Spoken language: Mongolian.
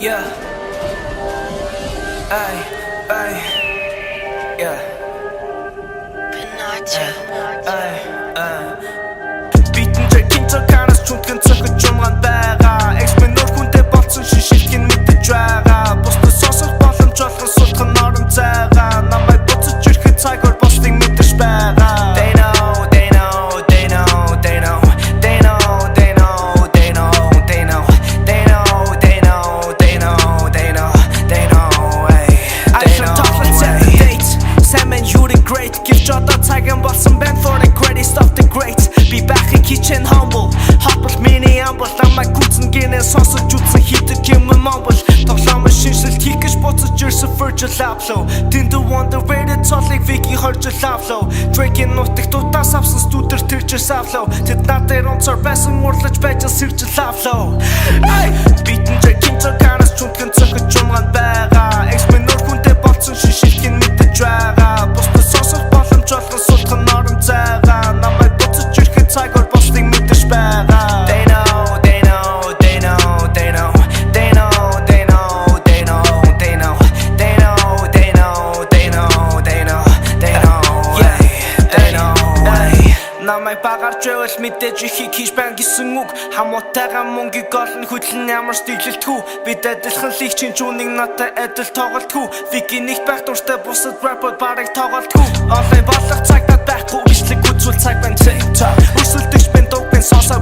Yeah. Ay, ay. Yeah. Ay, ay. Битэн чекин цогоос чүнхэн цогж юмган байгаа. Экспенор хүнтэй болцсон шишилхэн мэдэж байгаа. Бусдад сонсох боломж олгон сулхан орон зайгаа. Намайг буцаж ирэхэд цагаар босдыг мэдэж байгаа. They know, they know, they know, they know. They know, they know, they know, they know. They know, they know, they know, they know. They know, ay. I should talk like 7 dates. Salmon, you the great. Give Jota цагаан болсон band for the greatest of the greats. Be back in kitchen humble. Hopple mini humble. Намайг гүцэн гинэ сонсож үзсэн хийдэг юм мамбал. Тоглоом шинжлэлт хийх гэж буцаж ирсэн Virgil Abloh. Didn't wonder where the цолыг Vicky хорж Abloh. Drake-ийн нутагт дутаас авсан студер тэрч Abloh. Тэд надад онцор байсан урлаж байж сэрж Abloh. Ай, битэн Drake-ийн цогоос чүнхэн цогж юмган байгаа. Экспенор хүнтэй болцсон шишилхэн мэдэж байгаа. Бусдад сонсох боломж олгон сулхан орон зайгаа. Намайг буцаж ирэхэд цагаар босдыг мэдэж байгаа. They know, they know, they know, they know. They know, they know, they know, they know. They know, they know, they know, they know. They know, yeah, they know, ay. Намайг багаарч байвал мэдээж ихийг хийж байна гэсэн үг. Хамуутайгаа мөнгийг олно хөдлөн ямар стилэлтгүй. Бид адилхан лиг чинь чүнийг надад адил тоглолтгүй. Vicky нэгт байх дуртай бусад rapper барыг тоглолтгүй. Онлайн болох цаг надад байхгүй. Бичлэг үзүүл цаг байна TikTok. Өсөлтөж бэн дууг бэн сонсоо